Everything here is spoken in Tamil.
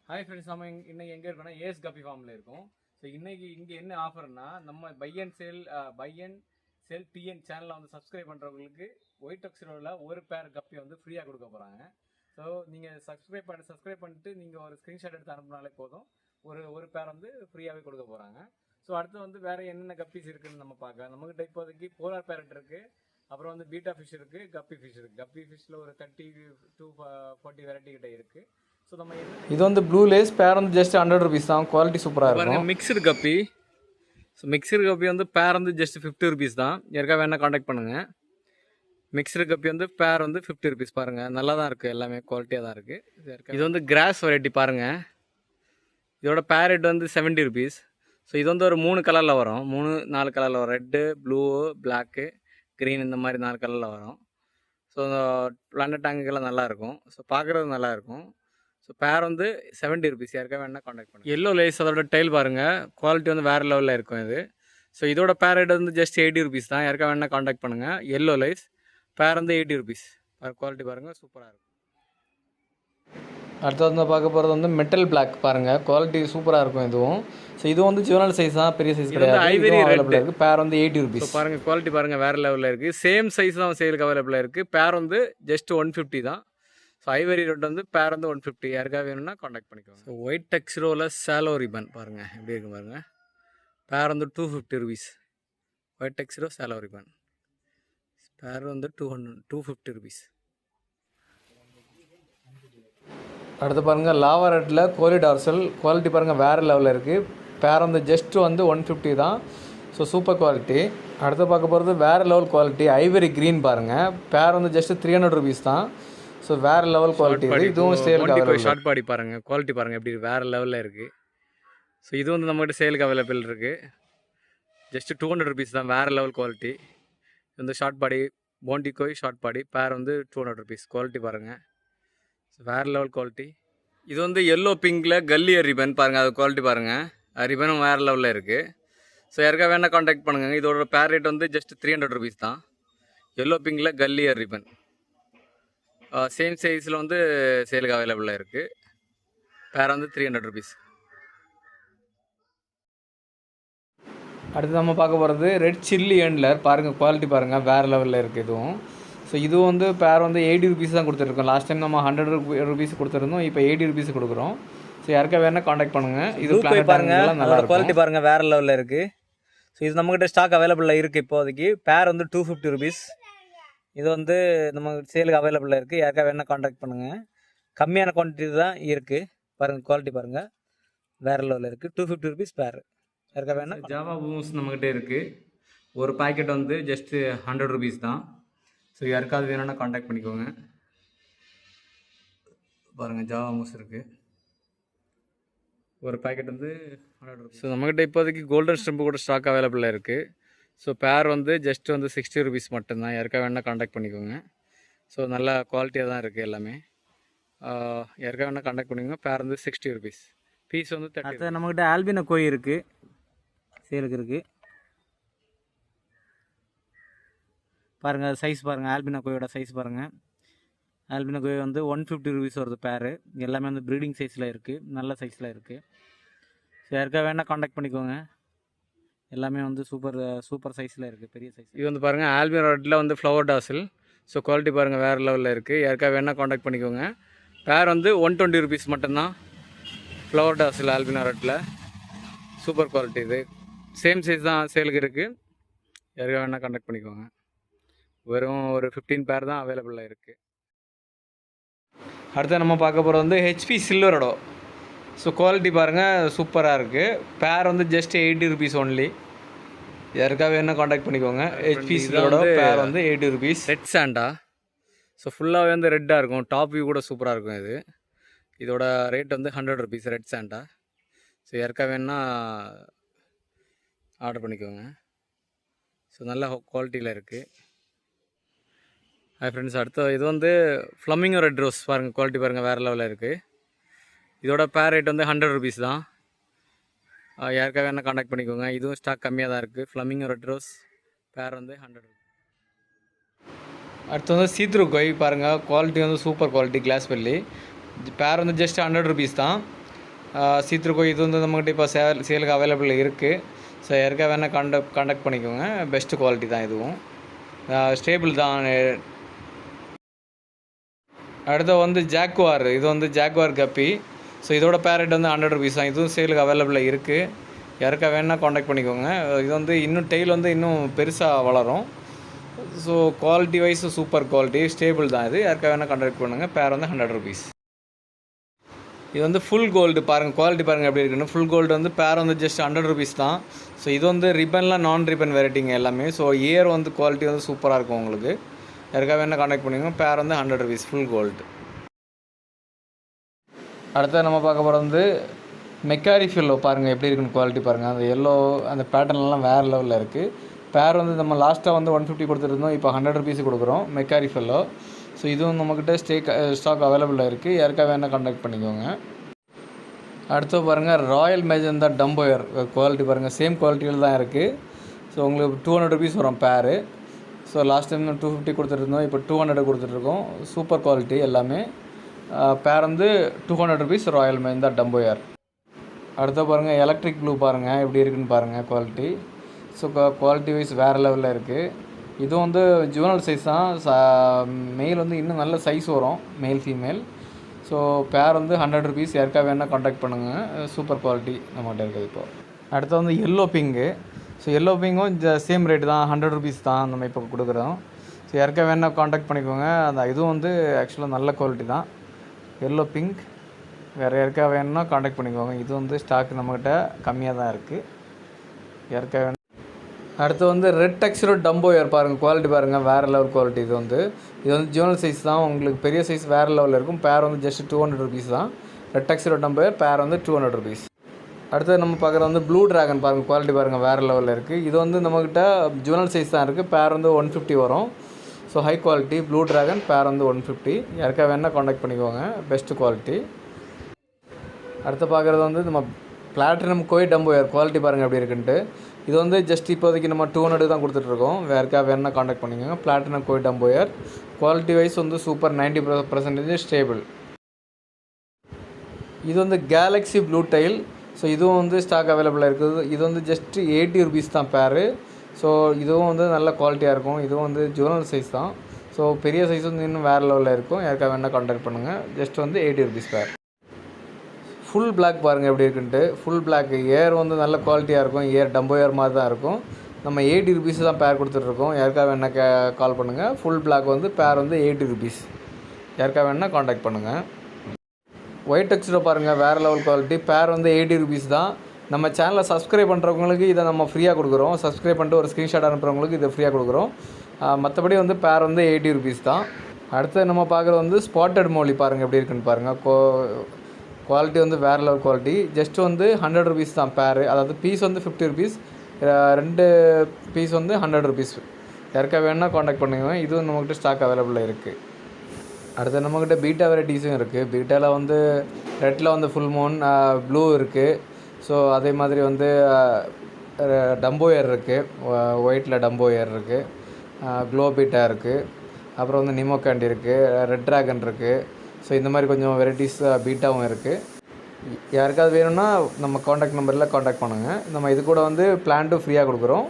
ஹாய் ஃப்ரெண்ட்ஸ், நம்ம இன்னைக்கு எங்கே இருக்கோம்னா ஏஎஸ் கப்பி ஃபார்மில் இருக்கோம். ஸோ இன்னைக்கு இங்கே என்ன ஆஃபர்னா, நம்ம பை அண்ட் சேல் டிஎன் சேனலை வந்து சப்ஸ்கிரைப் பண்ணுறவங்களுக்கு ஒயிட் டக்ஸிரோவில் ஒரு பேர் கப்பி வந்து ஃப்ரீயாக கொடுக்க போகிறாங்க. ஸோ நீங்கள் சப்ஸ்கிரைப் பண்ணிட்டு நீங்கள் ஒரு ஸ்க்ரீன்ஷாட் எடுத்து அனுப்புனாலே போதும், ஒரு பேர் வந்து ஃப்ரீயாகவே கொடுக்க போகிறாங்க. ஸோ அடுத்து வந்து வேறு என்னென்ன கப்பீஸ் இருக்குதுன்னு நம்ம பார்க்க. நம்மகிட்ட இப்போதைக்கு போலார் பேரட் இருக்குது, அப்புறம் வந்து பீட்டா ஃபிஷ் இருக்குது, கப்பி ஃபிஷ் இருக்குது. கப்பி ஃபிஷ்ஷில் ஒரு 30 to 40 வெரைட்டி கிட்ட இருக்குது. இது வந்து ப்ளூ லேஸ் பேர் வந்து ஜஸ்ட் 100 ருபீஸ் தான். குவாலிட்டி சூப்பராக இருக்கும். மிக்சடு கப்பி. ஸோ மிக்சடு கப்பி வந்து பேர் வந்து ஜஸ்ட் 50 ருபீஸ் தான். யாருக்கா வேணால் காண்டாக்ட் பண்ணுங்கள். மிக்சடு கப்பி வந்து பேர் வந்து 50 ருபீஸ். பாருங்கள், நல்லா தான் இருக்குது, எல்லாமே குவாலிட்டியாக தான் இருக்குது. இது வந்து கிராஸ் வெரைட்டி பாருங்கள். இதோட பேர் ரேட் வந்து 70 ருபீஸ். ஸோ இது வந்து ஒரு 3 கலரில் வரும், 3-4 கலரில் வரும். ரெட்டு, ப்ளூ, பிளாக்கு, க்ரீன், இந்த மாதிரி 4 கலரில் வரும். ஸோ பிளானட் டேங்குக்கெல்லாம் நல்லாயிருக்கும். ஸோ பார்க்குறது நல்லாயிருக்கும். ஸோ பேர் வந்து 70 ருபீஸ். யாருக்கா வேணால் காண்டாக்ட் பண்ணுங்கள். எல்லோ லேஸ் அதோட டைல் பாருங்கள், குவாலிட்டி வந்து வேறு லெவலில் இருக்கும் இது. ஸோ இதோட பேர் ரேட் வந்து ஜஸ்ட் 80 ருபீஸ் தான். யாருக்கா வேணால் காண்டாக்ட் பண்ணுங்கள். எல்லோ லேஸ் பேர் வந்து 80 ருபீஸ். குவாலிட்டி பாருங்கள், சூப்பராக இருக்கும். அடுத்து வந்து பார்க்க போகிறது வந்து மெட்டல் பிளாக் பாருங்கள், குவாலிட்டி சூப்பராக இருக்கும் இதுவும். ஸோ இது வந்து ஜுவனல் சைஸ் தான், பெரிய சைஸ் கிடையாது. ஐவரி அவைலபிளாக இருக்குது. பேர் வந்து 80 ருபீஸ். பாருங்கள், குவாலிட்டி பாருங்கள், வேறு லெவலில் இருக்குது. சேம் சைஸ் தான் சேலுக்கு அவைலபிளாக இருக்குது. பேர் வந்து ஜஸ்ட் 150 தான். ஸோ ஐவரி ரெட் வந்து பேர் வந்து 150. யாருக்காக வேணும்னா காண்டாக்ட் பண்ணிக்கோங்க. ஸோ ஒயிட் டெக்ஸ்ரோவில் சேலோ ரிபன் பாருங்கள், எப்படி இருக்கு பாருங்கள். பேர் வந்து 250 ருபீஸ். ஒயிட் டெக்ஸ்ரோ சேலோ ரிபன் பேர் வந்து 250 ருபீஸ். அடுத்து பாருங்கள் லாவா ரெட்டில் கோலி டார்சல், குவாலிட்டி பாருங்கள் வேறு லெவலில் இருக்குது. பேர் வந்து ஜஸ்ட் வந்து 150 தான். So super quality. அடுத்து பார்க்க போகிறது வேறு லெவல் குவாலிட்டி ஐவரி க்ரீன் பாருங்கள். பேர் வந்து ஜஸ்ட் 300 ருபீஸ் தான். ஸோ வேறு லெவல் குவாலிட்டி. இதுவும் சேலுக்கு ஷார்ட் பாடி பாருங்கள், குவாலிட்டி பாருங்கள் எப்படி வேறு லெவலில் இருக்குது. ஸோ இது வந்து நம்மகிட்ட சேலுக்கு அவைலபிள் இருக்குது. ஜஸ்ட் 200 ருபீஸ் தான். வேறு லெவல் குவாலிட்டி. இந்த ஷார்ட் பாடி போண்டிகோய் ஷார்ட் பாடி பேர் வந்து 200 ருபீஸ். குவாலிட்டி பாருங்கள், ஸோ வேறு லெவல் குவாலிட்டி. இது வந்து எல்லோ பிங்கில் கல்லியர் ரிபன் பாருங்கள், அது குவாலிட்டி பாருங்கள். ரிபனும் வேறு லெவலில் இருக்குது. ஸோ யாருக்கா வேணால் காண்டாக்ட் பண்ணுங்கள். இதோட பேர் ரேட் வந்து ஜஸ்ட் 300 ருபீஸ் தான். எல்லோ பிங்கில் கல்லியர் ரிபன் சேம் சைஸில் வந்து சேலுக்கு அவைலபிளாக இருக்குது. பேர் வந்து 300 ருபீஸ். அடுத்து நம்ம பார்க்க போகிறது ரெட் சில்லி எண்ட்லர் பாருங்கள், குவாலிட்டி பாருங்கள் வேறு லெவலில் இருக்குது இதுவும். ஸோ இதுவும் வந்து பேர் வந்து 80 ருபீஸ் தான் கொடுத்துருக்கோம். லாஸ்ட் டைம் நம்ம 100 ருபீஸ் கொடுத்துருந்தோம், இப்போ 80 ருபீஸ் கொடுக்குறோம். ஸோ யாருக்கா வேணால் காண்டாக்ட் பண்ணுங்கள். இது பாருங்கள், நல்லா குவாலிட்டி பாருங்கள், வேறு லெவலில் இருக்குது. ஸோ இது நம்மகிட்ட ஸ்டாக் அவைலபிளாக இருக்குது இப்போதைக்கு. பேர் வந்து 250 ருபீஸ். இது வந்து நம்ம சேலுக்கு அவைலபிளாக இருக்குது. யாருக்கா வேணால் காண்டாக்ட் பண்ணுங்கள். கம்மியான குவான்டிட்டி தான் இருக்குது. பாருங்கள், குவாலிட்டி பாருங்கள், வேறு லெவலில் இருக்குது. 250 ருபீஸ் பேர். யாருக்கா வேணால். ஜாவா பூம்ஸ் நம்மகிட்ட இருக்குது. ஒரு பேக்கெட் வந்து ஜஸ்ட்டு 100 ருபீஸ் தான். ஸோ யாருக்காவது வேணும்னா காண்டாக்ட் பண்ணிக்கோங்க. பாருங்கள், ஜாவா மூஸ் இருக்குது. ஒரு பேக்கெட் வந்து 100 ருபீஸ். ஸோ நம்மகிட்ட இப்போதைக்கு கோல்டன் ஸ்ட்ரிம்பு கூட ஸ்டாக் அவைலபிளாக இருக்குது. ஸோ பேர் வந்து ஜஸ்ட் வந்து 60 ருபீஸ் மட்டும்தான். யாருக்கா வேணால் காண்டாக்ட் பண்ணிக்கோங்க. ஸோ நல்ல குவாலிட்டியாக தான் இருக்குது எல்லாமே. யாருக்கா வேணால் காண்டாக்ட் பண்ணிக்கோங்க. பேர் வந்து 60 ருபீஸ். பீஸ் வந்து 30. அடுத்து நம்மக்கிட்ட ஆல்பினோ கோய் இருக்குது, சேலுக்கு இருக்குது. பாருங்கள் சைஸ் பாருங்கள், ஆல்பினோ கோயோட சைஸ் பாருங்கள். ஆல்பினோ கோய் வந்து 150 ருபீஸ் வருது பேர். எல்லாமே வந்து ப்ரீடிங் சைஸில் இருக்குது, நல்ல சைஸில் இருக்குது. ஸோ யாருக்கா வேணால் காண்டாக்ட் பண்ணிக்கோங்க. எல்லாமே வந்து சூப்பர் சைஸில் இருக்குது, பெரிய சைஸ். இது வந்து பாருங்கள் ஆல்பினோ ரெட்டில் வந்து ஃப்ளவர் டாசில். ஸோ குவாலிட்டி பாருங்கள், வேறு லெவலில் இருக்குது. யாருக்கா வேணால் காண்டாக்ட் பண்ணிக்கோங்க. பேர் வந்து 120 ருபீஸ் மட்டும்தான். ஃப்ளவர் டாசில் ஆல்பினோ ரெட்டில் சூப்பர் குவாலிட்டி. இது சேம் சைஸ் தான் சேலுக்கு இருக்குது. யாருக்கா வேணால் காண்டாக்ட் பண்ணிக்கோங்க. வெறும் ஒரு 15 பேர் தான் அவைலபிளாக இருக்குது. அடுத்து நம்ம பார்க்க போகிறது வந்து ஹெச்பி சில்வரோடோ. ஸோ குவாலிட்டி பாருங்கள், சூப்பராக இருக்குது. பேர் வந்து ஜஸ்ட் 80 ருபீஸ் ஒன்லி. யாருக்காக வேணால் காண்டாக்ட் பண்ணிக்கோங்க. ஹெச்பி சில்வரோடோ பேர் வந்து 80 ருபீஸ். Red Santa. ஸோ ஃபுல்லாகவே வந்து ரெட்டாக இருக்கும். டாப் வியூ கூட சூப்பராக இருக்கும் இது. இதோட ரேட் வந்து 100 ருபீஸ் ரெட் சாண்டா. ஸோ யாருக்காக வேணால் ஆர்டர் பண்ணிக்கோங்க. ஸோ நல்ல குவாலிட்டியில் இருக்குது. ஹாய் ஃப்ரெண்ட்ஸ், அடுத்த இது வந்து ஃப்ளமிங்கோ ரெட் ரோஸ் பாருங்கள், குவாலிட்டி பாருங்கள், வேறு லெவலில் இருக்குது. இதோட பேர் ரேட் வந்து 100 ருபீஸ் தான். யாருக்காக வேணால் காண்டாக்ட் பண்ணிக்கோங்க. இதுவும் ஸ்டாக் கம்மியாக தான் இருக்குது. ஃப்ளமிங்கோ ரெட் ரோஸ் பேர் வந்து 100 ருபீஸ். அடுத்து வந்து சீத்ரூ கோய் பாருங்கள், குவாலிட்டி வந்து சூப்பர் குவாலிட்டி, கிளாஸ் பெல்லி. பேர் வந்து ஜஸ்ட் 100 ருபீஸ் தான். சீத்ருக்கோய் இது வந்து நம்மகிட்ட இப்போ சேலுக்கு அவைலபிள் இருக்குது. ஸோ யாருக்கா வேணால் காண்டாக்ட் பண்ணிக்கோங்க. பெஸ்ட்டு குவாலிட்டி தான் இதுவும், ஸ்டேபிள் தான். அடுத்து வந்து ஜாக்குவார், இது வந்து ஜாக்குவார் கப்பி. ஸோ இதோட பேரட் வந்து 100 rupees தான். இதுவும் சேலுக்கு அவைலபிள் இருக்குது. யாருக்கா வேணால் காண்டாக்ட் பண்ணிக்கோங்க. இது வந்து இன்னும் டெய்ல் வந்து இன்னும் பெருசாக வளரும். So quality wise super quality, stable தான் இது. யாருக்கா வேணால் காண்டாக்ட் பண்ணுங்கள். பேர் வந்து 100 rupees. இது வந்து ஃபுல் கோல்டு பாருங்கள், குவாலிட்டி பாருங்கள் எப்படி இருக்குன்னு. ஃபுல் கோல்டு வந்து பேர் வந்து ஜஸ்ட் 100 rupees தான். ஸோ இது வந்து ரிப்பன்லாம் நான் ரிப்பன் வெரைட்டிங்க எல்லாமே. ஸோ இயர் வந்து குவாலிட்டி வந்து சூப்பராக இருக்கும் உங்களுக்கு. யாருக்காக வேணால் காண்டாக்ட் பண்ணிக்கோங்க. பேர் வந்து 100 rupees ஃபுல் கோல்டு. அடுத்து நம்ம பார்க்க போகிறது வந்து மெக்காரி ஃபில்லோ பாருங்கள் எப்படி இருக்குன்னு குவாலிட்டி பாருங்கள். அந்த எல்லோ அந்த பேட்டர்ன்லாம் வேறு லெவலில் இருக்குது. பேர் வந்து நம்ம லாஸ்ட்டாக வந்து 150 கொடுத்துருந்தோம், இப்போ 100 rupees கொடுக்குறோம் மெக்காரி ஃபில்லோ. ஸோ இதுவும் நம்மக்கிட்ட ஸ்டாக் அவைலபிளாக இருக்குது. யாருக்காக வேணால் காண்டாக்ட் பண்ணிக்கோங்க. அடுத்து பாருங்கள் ராயல் மேஜந்தா டம்போயர் குவாலிட்டி பாருங்கள், சேம் குவாலிட்டியில் தான் இருக்குது. ஸோ உங்களுக்கு 200 rupees வரும் பேரு. ஸோ லாஸ்ட் டைம் 250 கொடுத்துருந்தோம், இப்போ 200 கொடுத்துட்ருக்கோம். சூப்பர் குவாலிட்டி எல்லாமே. பேர் வந்து 200 rupees ராயல் மேஜந்தா டம்போயர். அடுத்து பாருங்கள் எலக்ட்ரிக் ப்ளூ பாருங்கள் எப்படி இருக்குன்னு பாருங்கள் குவாலிட்டி. ஸோ குவாலிட்டி வைஸ் வேறு லெவலில் இருக்குது. இதுவும் வந்து ஜுவனல் சைஸ் தான். மெயில் வந்து இன்னும் நல்ல சைஸ் வரும், மேல் ஃபீமேல். ஸோ பேர் வந்து 100 rupees. யாருக்காக வேணால் காண்டாக்ட் பண்ணுங்கள். சூப்பர் குவாலிட்டி நம்மகிட்ட இருக்குது. இப்போது அடுத்து வந்து எல்லோ பிங்கு. ஸோ எல்லோ பிங்கும் சேம் ரேட்டு தான், 100 rupees தான் நம்ம இப்போ கொடுக்குறோம். ஸோ யாருக்காக வேணால் காண்டாக்ட் பண்ணிக்கோங்க. அந்த இதுவும் வந்து ஆக்சுவலாக நல்ல குவாலிட்டி தான். எல்லோ பிங்க் வேறு யாருக்காக வேணும்னா காண்டாக்ட் பண்ணிக்கோங்க. இது வந்து ஸ்டாக் நம்மக்கிட்ட கம்மியாக தான் இருக்குது. யாருக்காக வேணும். அடுத்து வந்து ரெட் டெக்ஸ்டர் டம்போயர் பாருங்கள், குவாலிட்டி பாருங்கள் வேறு லெவல் குவாலிட்டி. இது வந்து ஜுவனல் சைஸ் தான், உங்களுக்கு பெரிய சைஸ் வேறு லெவலில் இருக்கும். பேர் வந்து ஜஸ்ட் 200 rupees தான். ரெட் டெக்ஸ்டர் டம்போயர் பேர் வந்து 200 rupees. அடுத்து நம்ம பார்க்குறது வந்து ப்ளூ ட்ராகன் பாருங்கள், குவாலிட்டி பாருங்கள் வேறு லெவலில் இருக்குது. இது வந்து நம்மக்கிட்ட ஜுவனல் சைஸ் தான் இருக்குது. பேர் வந்து 150 வரும். So high quality blue dragon பேர் வந்து 150. யாருக்காக வேணால் காண்டாக்ட் பண்ணிக்கோங்க. Best quality. அடுத்து பார்க்குறது வந்து நம்ம பிளாட்டினம் கோய் டம்போயர் குவாலிட்டி பாருங்கள் எப்படி இருக்குன்ட்டு. இது வந்து ஜஸ்ட் இப்போதைக்கு நம்ம 200 தான் கொடுத்துட்ருக்கோம். யாருக்காக வேணால் காண்டாக்ட் பண்ணிக்கோங்க. பிளாட்டினம் கோய் டம்போயர் குவாலிட்டி வைஸ் வந்து சூப்பர், 90% ஸ்டேபிள். இது வந்து கேலக்ஸி ப்ளூ டைல். ஸோ இதுவும் வந்து ஸ்டாக் அவைலபிளாக இருக்குது. இது வந்து ஜஸ்ட்டு 80 rupees தான் பேரு. ஸோ இதுவும் வந்து நல்ல குவாலிட்டியாக இருக்கும். இதுவும் வந்து ஜுவனல் சைஸ் தான். ஸோ பெரிய சைஸ் வந்து இன்னும் வேறு லெவலில் இருக்கும். யாருக்காக வேணால் காண்டாக்ட் பண்ணுங்கள். ஜஸ்ட் வந்து 80 rupees பேர். ஃபுல் பிளாக் பாருங்கள் எப்படி இருக்குன்ட்டு. ஃபுல் பிளாக் ஏர் வந்து நல்ல குவாலிட்டியாக இருக்கும். ஏர் டம்போயர் மாதிரி தான் இருக்கும். நம்ம 80 rupees தான் பேர் கொடுத்துட்ருக்கோம். யாருக்காக வேணால் கால் பண்ணுங்கள். ஃபுல் பிளாக் வந்து பேர் வந்து 80 rupees. யாருக்காக வேணால் காண்டாக்ட் பண்ணுங்கள். ஒயிட் டெக்ஸ்டர் பாருங்கள் வேறு லெவல் குவாலிட்டி. பேர் வந்து 80 rupees தான். நம்ம சேனலை சப்ஸ்கிரைப் பண்ணுறவங்களுக்கு இதை நம்ம ஃப்ரீயாக கொடுக்குறோம். சப்ஸ்கிரைப் பண்ணிட்டு ஒரு ஸ்க்ரீன்ஷாட் அனுப்புகிறவங்களுக்கு இதை ஃப்ரீயாக கொடுக்குறோம். மற்றபடி வந்து பேர் வந்து 80 rupees தான். அடுத்து நம்ம பார்க்குறது வந்து ஸ்பாட்டட் மோலி பாருங்கள் எப்படி இருக்குன்னு பாருங்கள். குவாலிட்டி வந்து வேறு லெவல் குவாலிட்டி. ஜஸ்ட்டு வந்து 100 rupees தான் பேர். அதாவது பீஸ் வந்து 50 rupees, 2 பீஸ் வந்து 100 rupees. யாருக்காக வேணால் காண்டாக்ட் பண்ணுங்க. இதுவும் நம்மக்கிட்ட ஸ்டாக் அவைலபிளாக இருக்குது. அடுத்து நம்மக்கிட்ட பீட்டா வெரைட்டிஸும் இருக்குது. பீட்டாவில் வந்து ரெட்டில் வந்து ஃபுல் மூன், ப்ளூ இருக்குது. ஸோ அதே மாதிரி வந்து டம்போயர் இருக்குது, ஒயிட்டில் டம்போயர் இருக்குது, க்ளோ பீட்டா இருக்குது, அப்புறம் வந்து நிமோ கேண்டி இருக்குது, ரெட் ட்ராகன் இருக்குது. ஸோ இந்த மாதிரி கொஞ்சம் வெரைட்டிஸ் பீட்டாவும் இருக்குது. யாருக்காவது வேணும்னா நம்ம காண்டாக்ட் நம்பரில் காண்டாக்ட் பண்ணுங்கள். நம்ம இது கூட வந்து பிளான்ட்டும் ஃப்ரீயாக கொடுக்குறோம்.